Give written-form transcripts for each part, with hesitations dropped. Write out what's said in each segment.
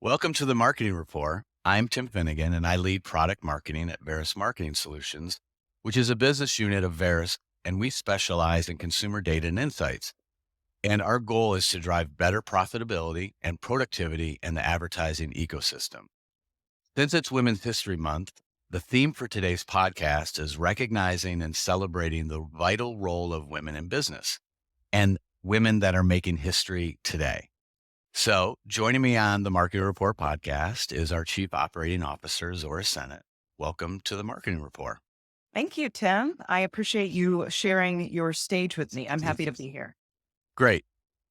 Welcome to the Marketing Rapport. I'm Tim Finnegan, and I lead product marketing at Veris Marketing Solutions, which is a business unit of Veris, and we specialize in consumer data and insights. And our goal is to drive better profitability and productivity in the advertising ecosystem. Since it's Women's History Month, the theme for today's podcast is recognizing and celebrating the vital role of women in business and women that are making history today. So, joining me on the Marketing Report podcast is our Chief Operating Officer, Zora Senat. Welcome to the Marketing Report. Thank you, Tim. I appreciate you sharing your stage with me. I'm happy to be here. Great.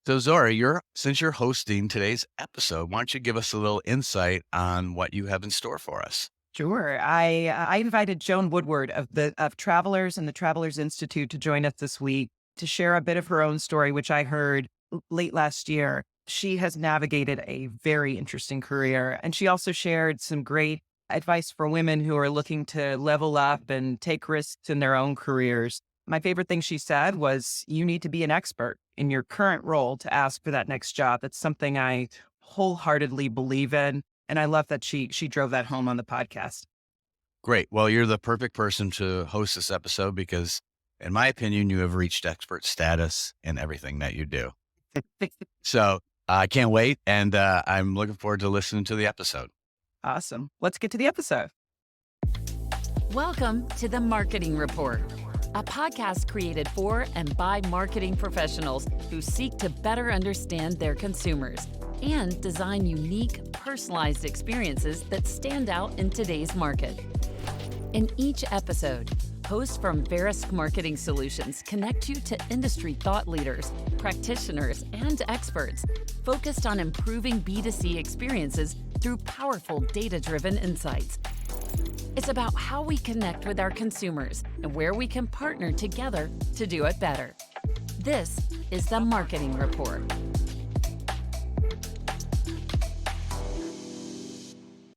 So, Zora, since you're hosting today's episode, why don't you give us a little insight on what you have in store for us? Sure. I invited Joan Woodward of Travelers and the Travelers Institute to join us this week to share a bit of her own story, which I heard late last year. She has navigated a very interesting career, and she also shared some great advice for women who are looking to level up and take risks in their own careers. My favorite thing she said was, you need to be an expert in your current role to ask for that next job. That's something I wholeheartedly believe in. And I love that she drove that home on the podcast. Great. Well, you're the perfect person to host this episode because, in my opinion, you have reached expert status in everything that you do. So, I can't wait, and I'm looking forward to listening to the episode. Awesome. Let's get to the episode. Welcome to the Marketing Report, a podcast created for and by marketing professionals who seek to better understand their consumers and design unique, personalized experiences that stand out in today's market. In each episode, hosts from Verisk Marketing Solutions connect you to industry thought leaders, practitioners, and experts focused on improving B2C experiences through powerful data-driven insights. It's about how we connect with our consumers and where we can partner together to do it better. This is the Marketing Report.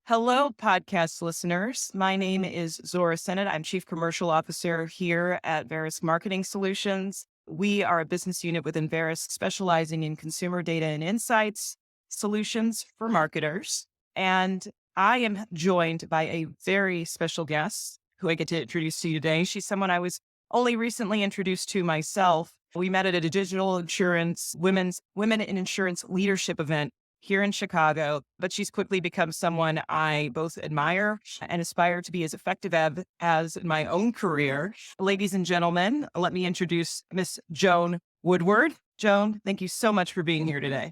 Hello, podcast listeners. My name is Zora Senat. I'm Chief Commercial Officer here at Verisk Marketing Solutions. We are a business unit within Verisk specializing in consumer data and insights solutions for marketers. And I am joined by a very special guest who I get to introduce to you today. She's someone I was only recently introduced to myself. We met at a digital insurance, women in insurance leadership event here in Chicago, but she's quickly become someone I both admire and aspire to be as effective as in my own career. Ladies and gentlemen, let me introduce Miss Joan Woodward. Joan, thank you so much for being here today.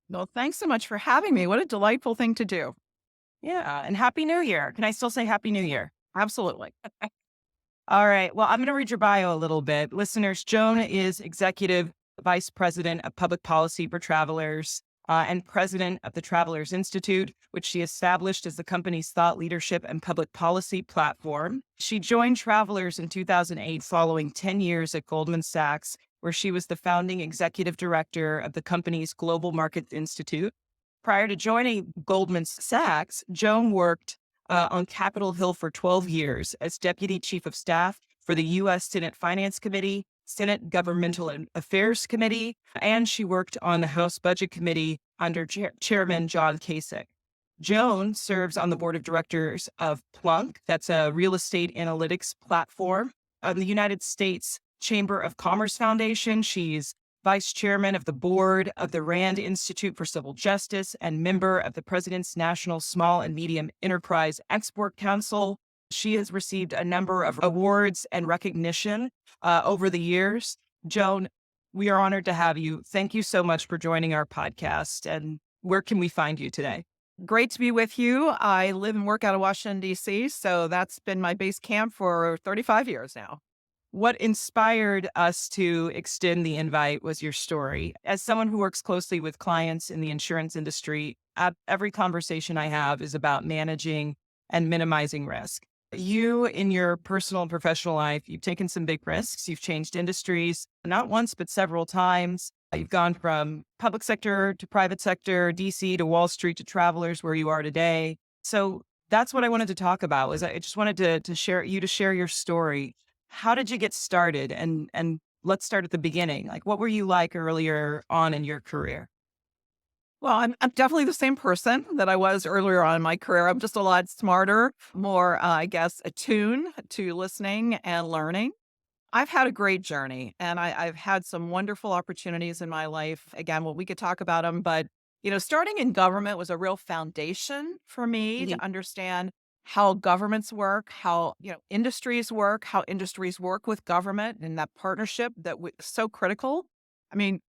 Well, thanks so much for having me. What a delightful thing to do. Yeah, and Happy New Year. Can I still say Happy New Year? Absolutely. All right. Well, I'm going to read your bio a little bit. Listeners, Joan is Executive Vice President of Public Policy for Travelers and President of the Travelers Institute, which she established as the company's thought leadership and public policy platform. She joined Travelers in 2008 following 10 years at Goldman Sachs, where she was the founding executive director of the company's Global Markets Institute. Prior to joining Goldman Sachs, Joan worked on Capitol Hill for 12 years as Deputy Chief of Staff for the U.S. Senate Finance Committee, Senate Governmental Affairs Committee, and she worked on the House Budget Committee under Chairman John Kasich. Joan serves on the board of directors of Plunk, that's a real estate analytics platform, the United States Chamber of Commerce Foundation. She's vice chairman of the board of the Rand Institute for Civil Justice and member of the President's National Small and Medium Enterprise Export Council. She has received a number of awards and recognition over the years. Joan, we are honored to have you. Thank you so much for joining our podcast. And where can we find you today? Great to be with you. I live and work out of Washington, D.C., so that's been my base camp for 35 years now. What inspired us to extend the invite was your story. As someone who works closely with clients in the insurance industry, every conversation I have is about managing and minimizing risk. You, in your personal and professional life, you've taken some big risks. You've changed industries, not once, but several times. You've gone from public sector to private sector, DC to Wall Street to Travelers, where you are today. So that's what I wanted to talk about. Was I just wanted to share your story. How did you get started? And let's start at the beginning. Like, what were you like earlier on in your career? Well, I'm definitely the same person that I was earlier on in my career. I'm just a lot smarter, more, I guess, attuned to listening and learning. I've had a great journey and I've had some wonderful opportunities in my life. Again, well, we could talk about them, but starting in government was a real foundation for me Mhm. to understand how governments work, how industries work, how industries work with government, and that partnership is so critical. I mean,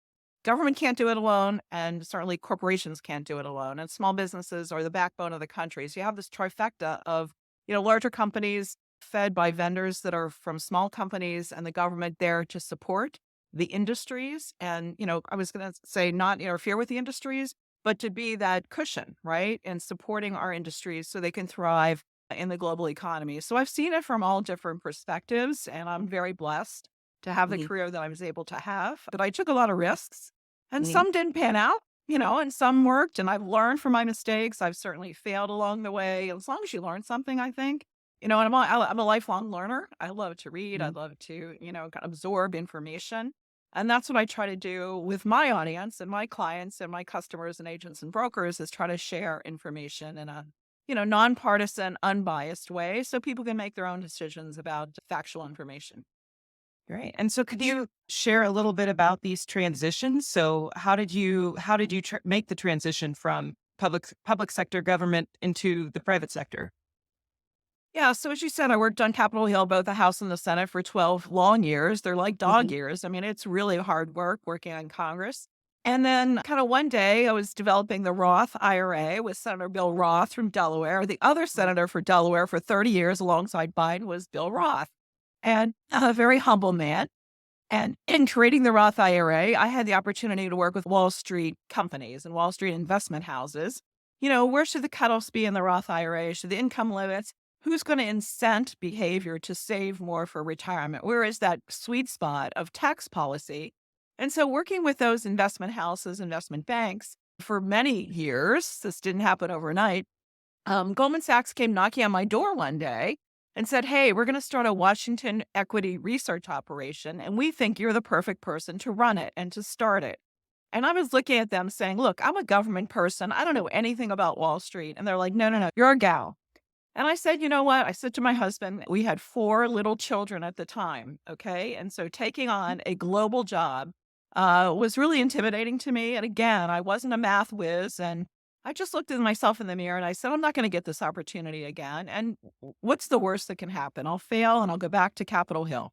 government can't do it alone, and certainly corporations can't do it alone. And small businesses are the backbone of the country. So you have this trifecta of larger companies fed by vendors that are from small companies and the government there to support the industries. And, I was going to say not interfere with the industries, but to be that cushion, right? And supporting our industries so they can thrive in the global economy. So I've seen it from all different perspectives, and I'm very blessed to have the Mhm. career that I was able to have. But I took a lot of risks and Mhm. some didn't pan out. And some worked, and I've learned from my mistakes. I've certainly failed along the way. As long as you learn something, I think. And I'm a lifelong learner. I love to read. I Mhm. love to, kind of absorb information. And that's what I try to do with my audience and my clients and my customers and agents and brokers is try to share information in a, nonpartisan, unbiased way so people can make their own decisions about factual information. Great. And so could you share a little bit about these transitions? So how did you make the transition from public sector government into the private sector? Yeah, so as you said, I worked on Capitol Hill, both the House and the Senate, for 12 long years. They're like dog Mhm. years. I mean, it's really hard work working on Congress. And then, kind of one day, I was developing the Roth IRA with Senator Bill Roth from Delaware. The other senator for Delaware for 30 years alongside Biden was Bill Roth, and a very humble man. And in creating the Roth IRA, I had the opportunity to work with Wall Street companies and Wall Street investment houses. Where should the cutoffs be in the Roth IRA? Should the income limits? Who's going to incent behavior to save more for retirement? Where is that sweet spot of tax policy? And so, working with those investment houses, investment banks for many years, this didn't happen overnight. Goldman Sachs came knocking on my door one day and said, "Hey, we're going to start a Washington equity research operation, and we think you're the perfect person to run it and to start it." And I was looking at them saying, "Look, I'm a government person. I don't know anything about Wall Street." And they're like, "No, no, no, you're a gal." And I said, "You know what?" I said to my husband, we had 4 little children at the time. Okay. And so taking on a global job was really intimidating to me. And again, I wasn't a math whiz. And I just looked at myself in the mirror and I said, "I'm not going to get this opportunity again. And what's the worst that can happen? I'll fail and I'll go back to Capitol Hill."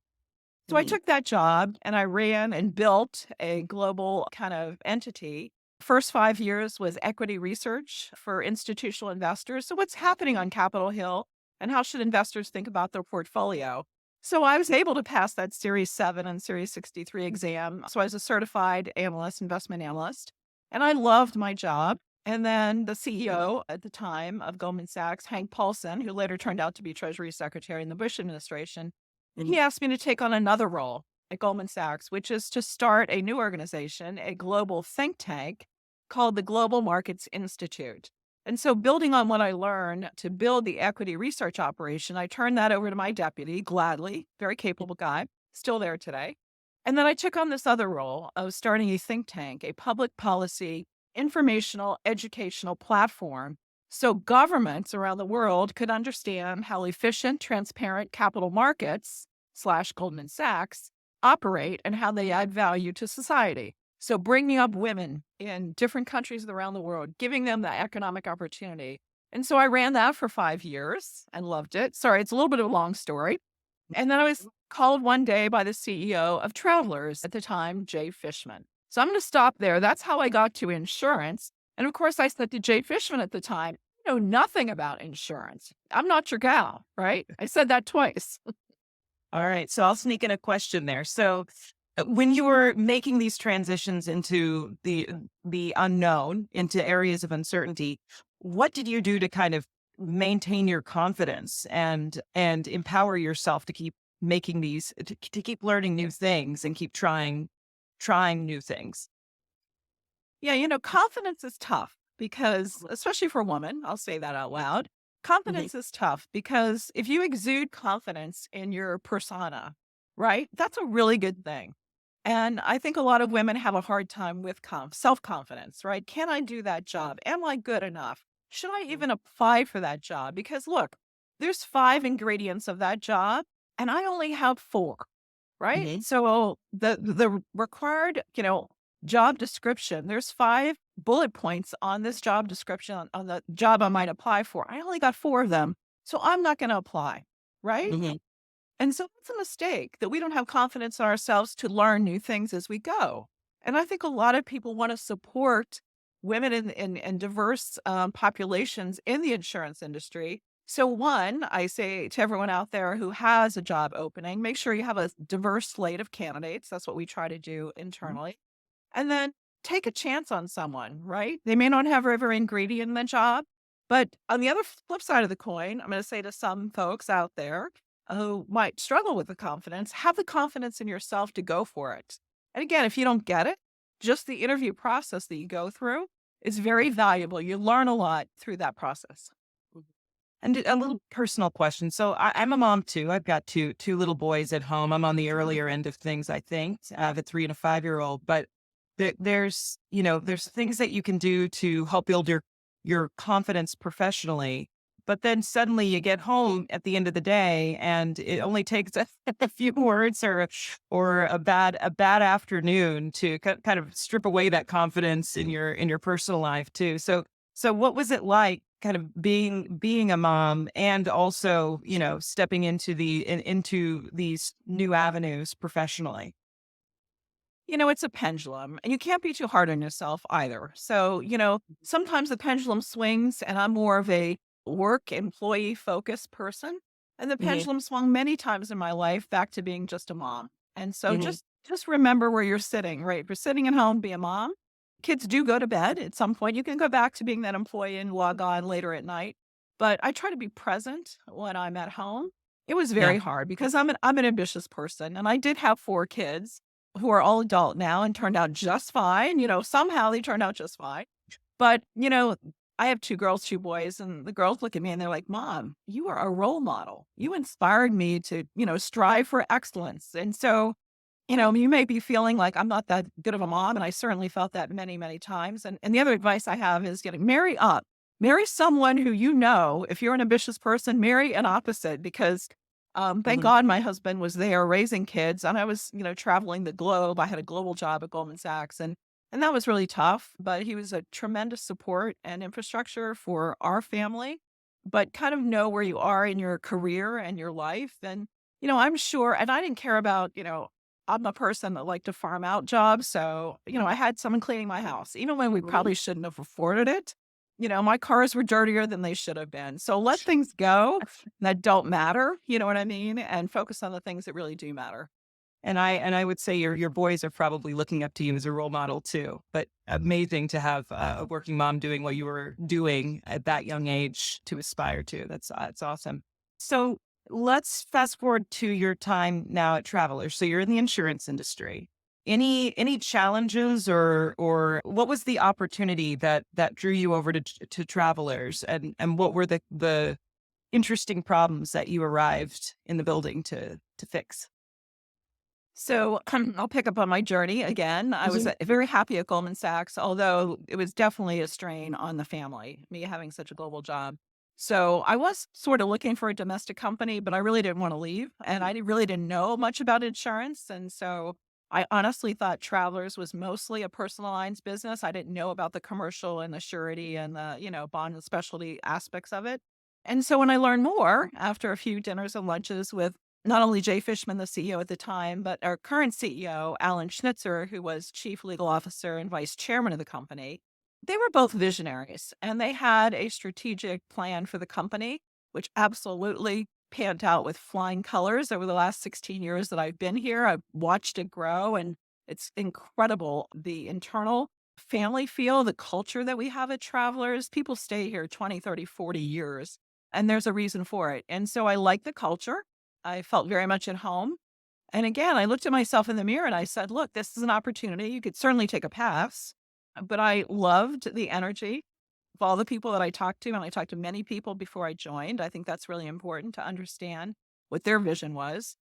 So I Mhm. took that job and I ran and built a global kind of entity. First 5 years was equity research for institutional investors. So, what's happening on Capitol Hill and how should investors think about their portfolio? So, I was able to pass that Series 7 and Series 63 exam. So, I was a certified analyst, investment analyst, and I loved my job. And then the CEO at the time of Goldman Sachs, Hank Paulson, who later turned out to be Treasury Secretary in the Bush administration, Mhm. he asked me to take on another role at Goldman Sachs, which is to start a new organization, a global think tank called the Global Markets Institute. And so, building on what I learned to build the equity research operation, I turned that over to my deputy, gladly, very capable guy, still there today. And then I took on this other role of starting a think tank, a public policy, informational, educational platform so governments around the world could understand how efficient, transparent capital markets slash Goldman Sachs operate and how they add value to society. So bringing up women in different countries around the world, giving them the economic opportunity. And so I ran that for 5 years and loved it. Sorry, it's a little bit of a long story. And then I was called one day by the CEO of Travelers at the time, Jay Fishman. So I'm going to stop there. That's how I got to insurance. And of course, I said to Jay Fishman at the time, "I know nothing about insurance. I'm not your gal," right? I said that twice. All right. So I'll sneak in a question there. So when you were making these transitions into the unknown, into areas of uncertainty, what did you do to kind of maintain your confidence and empower yourself to keep making these to keep learning new things and keep trying new things? Yeah, confidence is tough because, especially for women, I'll say that out loud. Mhm. Confidence is tough because if you exude confidence in your persona, right, that's a really good thing. And I think a lot of women have a hard time with self-confidence, right? Can I do that job? Am I good enough? Should I even apply for that job? Because look, there's 5 ingredients of that job, and I only have 4, right? Mhm. So the required, job description, there's 5 bullet points on this job description on the job I might apply for. I only got 4 of them. So I'm not going to apply, right? Mhm. And so it's a mistake that we don't have confidence in ourselves to learn new things as we go. And I think a lot of people want to support women in diverse populations in the insurance industry. So, one, I say to everyone out there who has a job opening, make sure you have a diverse slate of candidates. That's what we try to do internally. And then take a chance on someone, right? They may not have every ingredient in the job, but on the other flip side of the coin, I'm going to say to some folks out there who might struggle with the confidence, have the confidence in yourself to go for it. And again, if you don't get it, just the interview process that you go through is very valuable. You learn a lot through that process. And a little personal question. So I'm a mom too. I've got two little boys at home. I'm on the earlier end of things, I think. I have a 3 and a 5-year-old, but there's things that you can do to help build your confidence professionally. But then suddenly you get home at the end of the day, and it only takes a few words or a bad afternoon to kind of strip away that confidence in your personal life too. So what was it like kind of being a mom and also, stepping into these new avenues professionally? It's a pendulum and you can't be too hard on yourself either. So, sometimes the pendulum swings and I'm more of a work employee focused person. And the Mhm, pendulum swung many times in my life back to being just a mom. And so mhm, just remember where you're sitting, right? If you're sitting at home, be a mom. Kids do go to bed at some point. You can go back to being that employee and log on later at night. But I try to be present when I'm at home. It was yeah. very hard because I'm an ambitious person and I did have 4 kids who are all adult now and turned out just fine. Somehow they turned out just fine. But, I have 2 girls, 2 boys, and the girls look at me and they're like, Mom, you are a role model. You inspired me to, strive for excellence. And so, you may be feeling like I'm not that good of a mom. And I certainly felt that many, many times. And the other advice I have is getting marry up. Marry someone who if you're an ambitious person, marry an opposite because thank Mhm. God my husband was there raising kids and I was, traveling the globe. I had a global job at Goldman Sachs and that was really tough, but he was a tremendous support and infrastructure for our family. But kind of know where you are in your career and your life. And, I'm sure, and I didn't care about, I'm a person that liked to farm out jobs. So, I had someone cleaning my house, even when we Mhm. probably shouldn't have afforded it. My cars were dirtier than they should have been. So let things go that don't matter, you know what I mean? And focus on the things that really do matter. And I would say your boys are probably looking up to you as a role model too. But amazing to have a working mom doing what you were doing at that young age to aspire to. That's awesome. So let's fast forward to your time now at Travelers. So you're in the insurance industry. Any challenges or what was the opportunity that drew you over to Travelers, and what were the interesting problems that you arrived in the building to fix? So I'll pick up on my journey again. I was very happy at Goldman Sachs, although it was definitely a strain on the family, me having such a global job. So I was sort of looking for a domestic company, but I really didn't want to leave. And really didn't know much about insurance. And so I honestly thought Travelers was mostly a personal lines business. I didn't know about the commercial and the surety and the, bond and specialty aspects of it. And so when I learned more after a few dinners and lunches with not only Jay Fishman, the CEO at the time, but our current CEO, Alan Schnitzer, who was chief legal officer and vice chairman of the company. They were both visionaries and they had a strategic plan for the company, which absolutely panned out with flying colors over the last 16 years that I've been here. I've watched it grow and it's incredible. The internal family feel, the culture that we have at Travelers, people stay here 20, 30, 40 years, and there's a reason for it. And so I like the culture. I felt very much at home. And again, I looked at myself in the mirror and I said, look, this is an opportunity. You could certainly take a pass. But I loved the energy of all the people that I talked to. And I talked to many people before I joined. I think that's really important to understand what their vision was.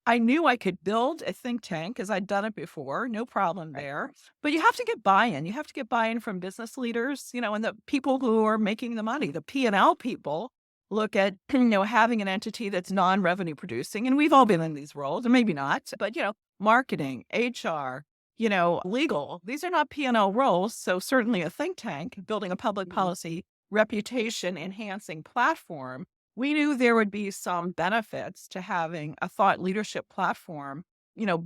I knew I could build a think tank because I'd done it before, no problem there. But you have to get buy-in. You have to get buy-in from business leaders, and the people who are making the money, the P&L people look at, having an entity that's non-revenue producing. And we've all been in these roles, or maybe not, but, marketing, HR, legal, these are not P&L roles. So certainly a think tank, building a public policy reputation enhancing platform, we knew there would be some benefits to having a thought leadership platform,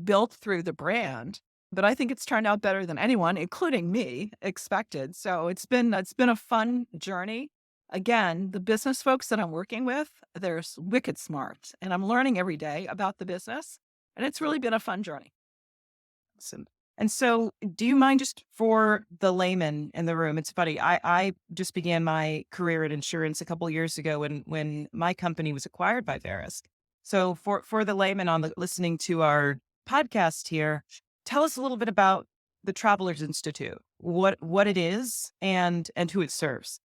built through the brand. But I think it's turned out better than anyone, including me, expected. So it's been a fun journey. Again, the business folks that I'm working with, they're wicked smart, and I'm learning every day about the business, and it's really been a fun journey. Awesome. And so, do you mind, just for the layman in the room? It's funny. I just began my career in insurance a couple of years ago when my company was acquired by Verisk. So for the layman listening to our podcast here, tell us a little bit about the Travelers Institute, what it is and who it serves.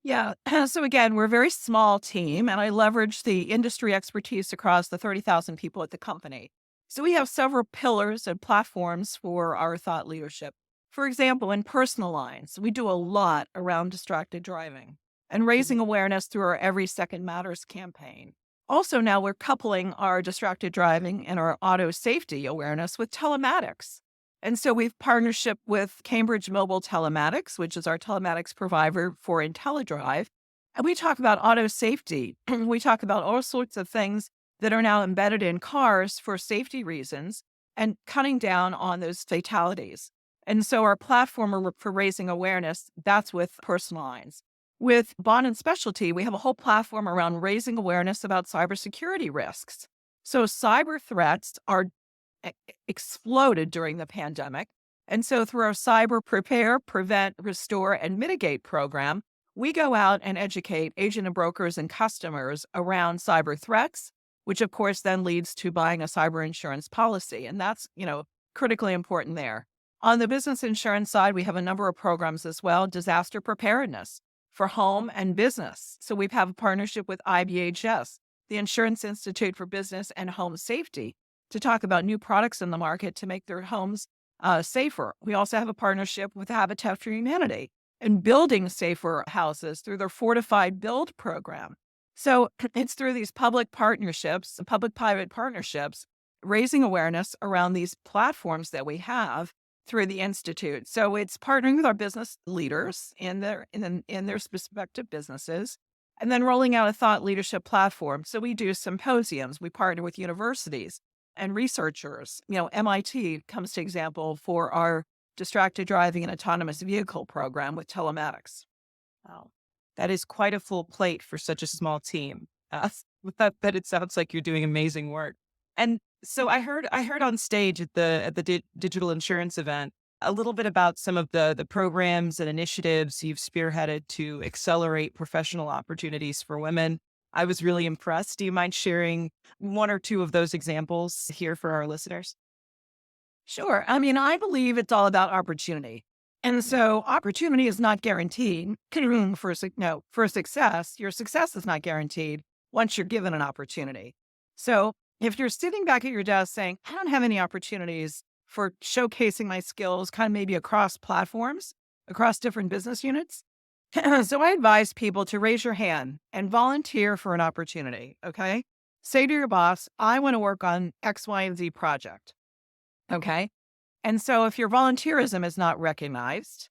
Yeah. So again, we're a very small team, and I leverage the industry expertise across the 30,000 people at the company. So we have several pillars and platforms for our thought leadership. For example, in personal lines, we do a lot around distracted driving and raising awareness through our Every Second Matters campaign. Also, now we're coupling our distracted driving and our auto safety awareness with telematics. And so we've partnership with Cambridge Mobile Telematics, which is our telematics provider for IntelliDrive. And we talk about auto safety. We talk about all sorts of things that are now embedded in cars for safety reasons and cutting down on those fatalities. And so our platform for raising awareness, that's with personal lines. With bond and specialty, we have a whole platform around raising awareness about cybersecurity risks. So cyber threats are exploded during the pandemic. And so through our Cyber Prepare, Prevent, Restore, and Mitigate program, we go out and educate agent and brokers and customers around cyber threats, which of course then leads to buying a cyber insurance policy. And that's, critically important there. On the business insurance side, we have a number of programs as well, disaster preparedness for home and business. So we have a partnership with IBHS, the Insurance Institute for Business and Home Safety, to talk about new products in the market to make their homes safer. We also have a partnership with Habitat for Humanity in building safer houses through their Fortified Build program. So it's through these public partnerships, public-private partnerships, raising awareness around these platforms that we have through the Institute. So it's partnering with our business leaders in their respective businesses, and then rolling out a thought leadership platform. So we do symposiums. We partner with universities and researchers. MIT comes to example for our distracted driving and autonomous vehicle program with telematics. Wow. That is quite a full plate for such a small team. With that, it sounds like you're doing amazing work. And so I heard on stage at the digital insurance event a little bit about some of the programs and initiatives you've spearheaded to accelerate professional opportunities for women. I was really impressed. Do you mind sharing one or two of those examples here for our listeners? Sure. I believe it's all about opportunity. And so opportunity is not guaranteed for success. Your success is not guaranteed once you're given an opportunity. So if you're sitting back at your desk saying, I don't have any opportunities for showcasing my skills, kind of maybe across platforms, across different business units, so I advise people to raise your hand and volunteer for an opportunity, okay? Say to your boss, I want to work on X, Y, and Z project, okay? And so if your volunteerism is not recognized,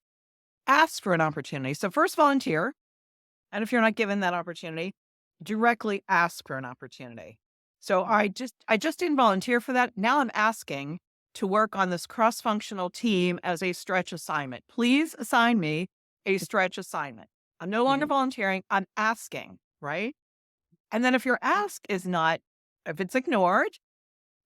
ask for an opportunity. So first volunteer, and if you're not given that opportunity, directly ask for an opportunity. So I just didn't volunteer for that. Now I'm asking to work on this cross-functional team as a stretch assignment. Please assign me a stretch assignment. I'm no longer volunteering. I'm asking, right? And then if your ask is not, if it's ignored,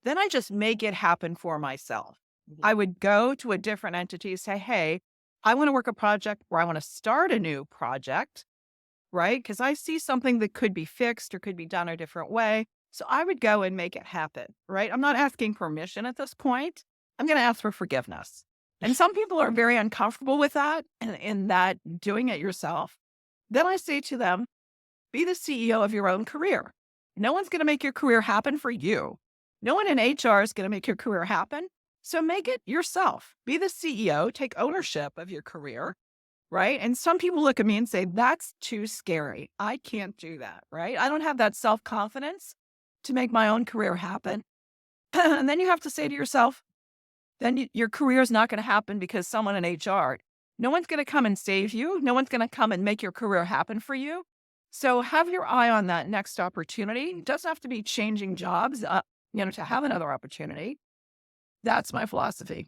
then I just make it happen for myself. I would go to a different entity, say, hey, I want to work a project where I want to start a new project, right? Because I see something that could be fixed or could be done a different way. So I would go and make it happen, right? I'm not asking permission at this point. I'm going to ask for forgiveness. And some people are very uncomfortable with that and in that doing it yourself. Then I say to them, be the CEO of your own career. No one's going to make your career happen for you. No one in HR is going to make your career happen. So make it yourself. Be the CEO, take ownership of your career, right? And some people look at me and say, that's too scary. I can't do that, right? I don't have that self-confidence to make my own career happen. And then you have to say to yourself, your career is not going to happen because someone in HR, no one's going to come and save you. No one's going to come and make your career happen for you. So have your eye on that next opportunity. It doesn't have to be changing jobs, to have another opportunity. That's my philosophy.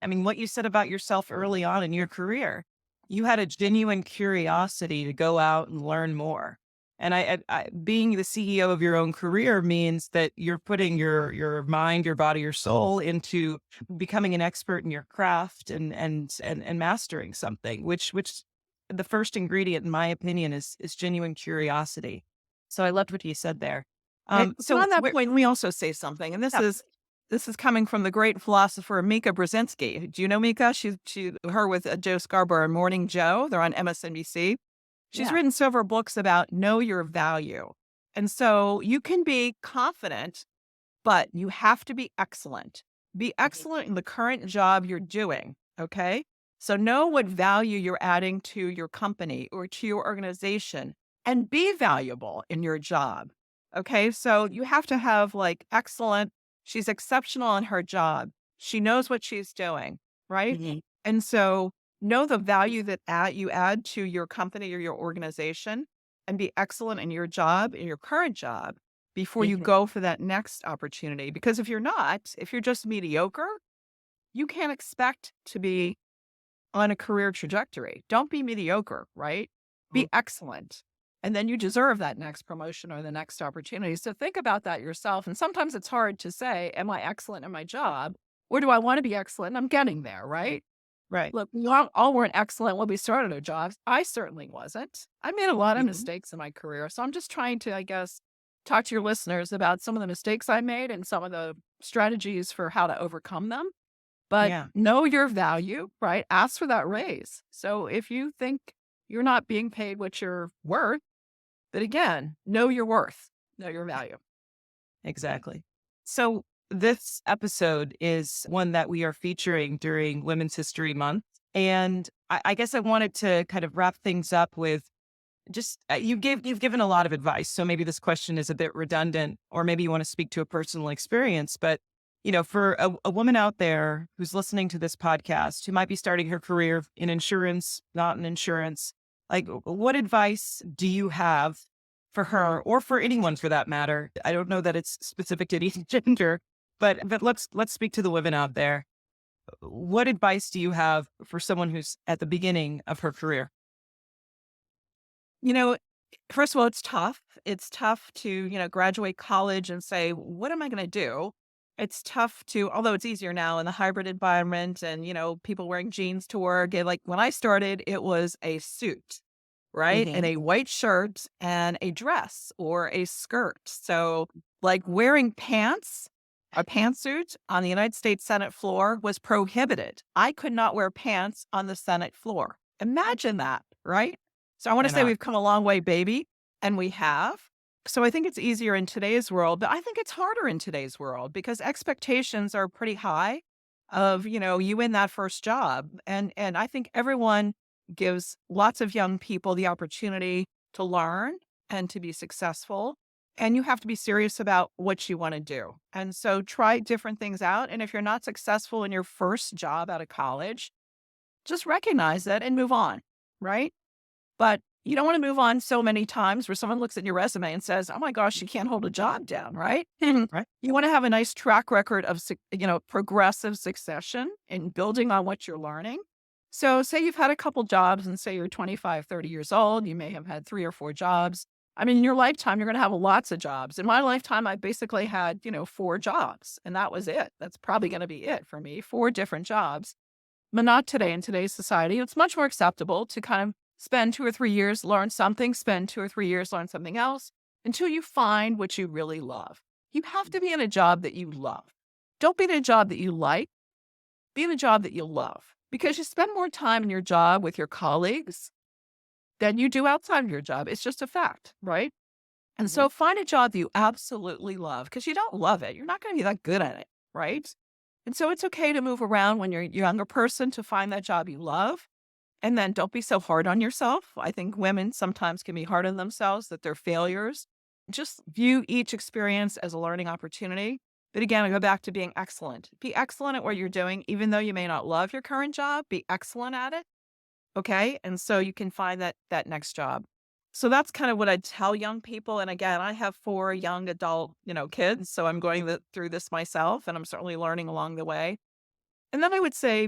I mean, what you said about yourself early on in your career, you had a genuine curiosity to go out and learn more. And being the CEO of your own career means that you're putting your mind, your body, your soul into becoming an expert in your craft and mastering something, which the first ingredient, in my opinion, is genuine curiosity. So I loved what you said there. So on that point, let me also say something, and this is coming from the great philosopher Mika Brzezinski. Do you know Mika? Her with Joe Scarborough and Morning Joe. They're on MSNBC. She's written several books about know your value. And so you can be confident, but you have to be excellent. Be excellent in the current job you're doing, okay? So know what value you're adding to your company or to your organization and be valuable in your job, okay? So you have to have excellent, she's exceptional in her job. She knows what she's doing, right? Mhm. And so know the value that you add to your company or your organization and be excellent in your job, in your current job, before you go for that next opportunity. Because if you're just mediocre, you can't expect to be on a career trajectory. Don't be mediocre, right? Be excellent. And then you deserve that next promotion or the next opportunity. So think about that yourself. And sometimes it's hard to say, am I excellent in my job? Or do I want to be excellent? I'm getting there, right? Right. Look, we all weren't excellent when we started our jobs. I certainly wasn't. I made a lot of mistakes in my career. So I'm just trying to, I guess, talk to your listeners about some of the mistakes I made and some of the strategies for how to overcome them. But know your value, right? Ask for that raise. So if you think you're not being paid what you're worth, then again, know your worth, know your value. Exactly. So this episode is one that we are featuring during Women's History Month. And I guess I wanted to kind of wrap things up with just, you've given a lot of advice. So maybe this question is a bit redundant, or maybe you want to speak to a personal experience. But, for a woman out there who's listening to this podcast, who might be starting her career in insurance, not in insurance, what advice do you have for her, or for anyone for that matter? I don't know that it's specific to any gender, but let's speak to the women out there. What advice do you have for someone who's at the beginning of her career? First of all, it's tough. It's tough to, graduate college and say, what am I going to do? It's tough although it's easier now in the hybrid environment and, people wearing jeans to work. When I started, it was a suit, right? And a white shirt and a dress or a skirt. So wearing pants, a pantsuit on the United States Senate floor was prohibited. I could not wear pants on the Senate floor. Imagine that, right? So I want to say we've come a long way, baby, and we have. So I think it's easier in today's world, but I think it's harder in today's world because expectations are pretty high of, you in that first job. And I think everyone gives lots of young people the opportunity to learn and to be successful. And you have to be serious about what you want to do. And so try different things out. And if you're not successful in your first job out of college, just recognize that and move on, right? But you don't want to move on so many times where someone looks at your resume and says, oh my gosh, you can't hold a job down, right? Right. You want to have a nice track record of, progressive succession and building on what you're learning. So say you've had a couple jobs and say you're 25, 30 years old, you may have had 3 or 4 jobs. I mean, in your lifetime, you're going to have lots of jobs. In my lifetime, I basically had, 4 jobs and that was it. That's probably going to be it for me, 4 different jobs. But not today in today's society. It's much more acceptable to kind of spend 2 or 3 years, learn something, spend 2 or 3 years, learn something else until you find what you really love. You have to be in a job that you love. Don't be in a job that you like. Be in a job that you love because you spend more time in your job with your colleagues than you do outside of your job. It's just a fact, right? And so find a job you absolutely love, because you don't love it, you're not going to be that good at it, right? And so it's okay to move around when you're a younger person to find that job you love. And then don't be so hard on yourself. I think women sometimes can be hard on themselves, that they're failures. Just view each experience as a learning opportunity. But again, I go back to being excellent. Be excellent at what you're doing, even though you may not love your current job, be excellent at it. Okay. And so you can find that next job. So that's kind of what I'd tell young people. And again, I have 4 young adult, kids. So I'm going through this myself, and I'm certainly learning along the way. And then I would say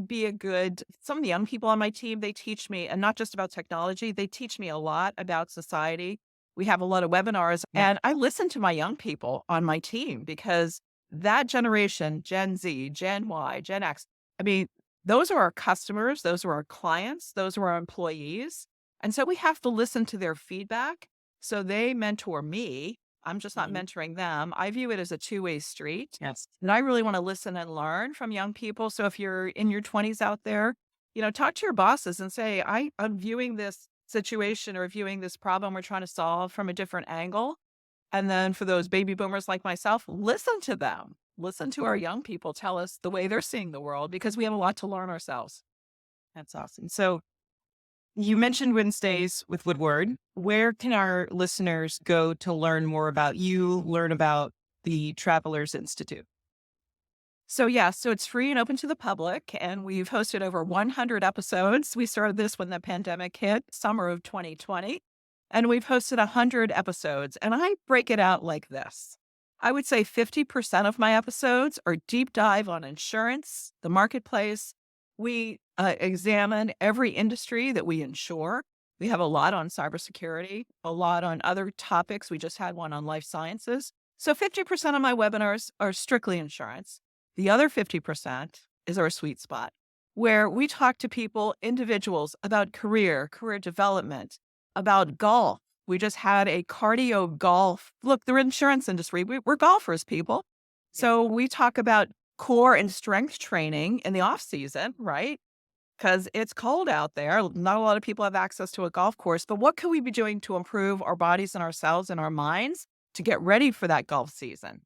some of the young people on my team, they teach me, and not just about technology, they teach me a lot about society. We have a lot of webinars, and I listen to my young people on my team, because that generation, Gen Z, Gen Y, Gen X, I mean, those are our customers, those are our clients, those are our employees. And so we have to listen to their feedback. So they mentor me. I'm just not mentoring them. I view it as a two-way street. Yes. And I really want to listen and learn from young people. So if you're in your 20s out there, talk to your bosses and say, I'm viewing this situation or viewing this problem we're trying to solve from a different angle. And then for those baby boomers like myself, listen to them. Listen to our young people tell us the way they're seeing the world, because we have a lot to learn ourselves. That's awesome. So you mentioned Wednesdays with Woodward. Where can our listeners go to learn more about you, learn about the Travelers Institute? So it's free and open to the public, and we've hosted over 100 episodes. We started this when the pandemic hit, summer of 2020, and we've hosted 100 episodes. And I break it out like this. I would say 50% of my episodes are deep dive on insurance, the marketplace. We examine every industry that we insure. We have a lot on cybersecurity, a lot on other topics. We just had one on life sciences. So 50% of my webinars are strictly insurance. The other 50% is our sweet spot, where we talk to people, individuals, about career development, about golf. We just had a cardio golf. Look, the insurance industry, we're golfers, people. So we talk about core and strength training in the off season, right? Because it's cold out there. Not a lot of people have access to a golf course, but what can we be doing to improve our bodies and ourselves and our minds to get ready for that golf season?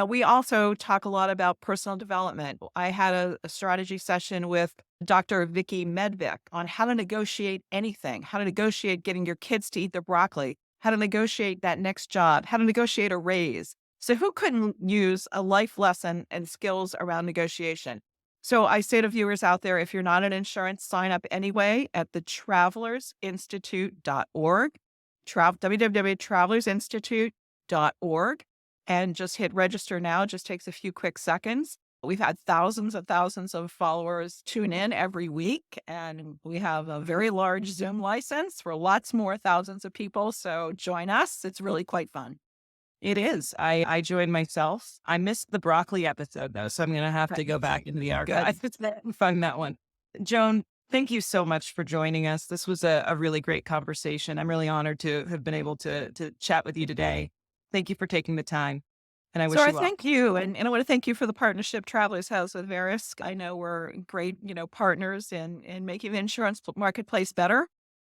We also talk a lot about personal development. I had a strategy session with Dr. Vicky Medvick on how to negotiate anything, how to negotiate getting your kids to eat their broccoli, how to negotiate that next job, how to negotiate a raise. So who couldn't use a life lesson and skills around negotiation? So I say to viewers out there, if you're not in insurance, sign up anyway at the travelersinstitute.org, www.travelersinstitute.org, and just hit register now. It just takes a few quick seconds. We've had thousands and thousands of followers tune in every week, and we have a very large Zoom license for lots more thousands of people. So join us. It's really quite fun. It is. I joined myself. I missed the broccoli episode, though, so I'm going to have to go back into the archives and find that one. Joan, thank you so much for joining us. This was a really great conversation. I'm really honored to have been able to chat with you today. Thank you for taking the time. And I wish you well. Thank you. And I want to thank you for the partnership Travelers has with Verisk. I know we're great, partners in making the insurance marketplace better.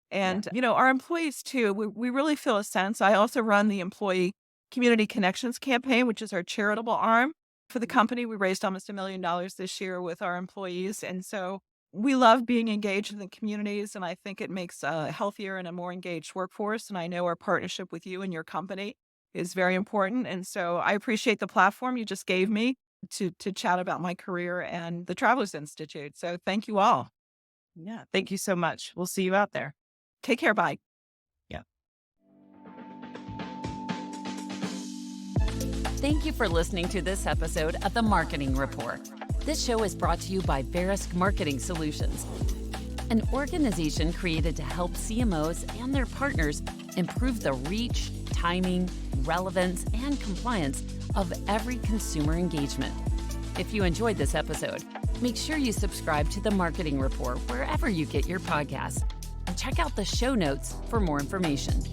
And, our employees too, we really feel a sense. I also run the Employee Community Connections campaign, which is our charitable arm for the company. We raised almost $1 million this year with our employees. And so we love being engaged in the communities. And I think it makes a healthier and a more engaged workforce. And I know our partnership with you and your company is very important. And so I appreciate the platform you just gave me to chat about my career and the Travelers Institute. So thank you all. Yeah. Thank you so much. We'll see you out there. Take care. Bye. Yeah. Thank you for listening to this episode of the Marketing Rapport. This show is brought to you by Verisk Marketing Solutions, an organization created to help CMOs and their partners improve the reach, timing, relevance, and compliance of every consumer engagement. If you enjoyed this episode, make sure you subscribe to the Marketing Rapport wherever you get your podcasts, and check out the show notes for more information.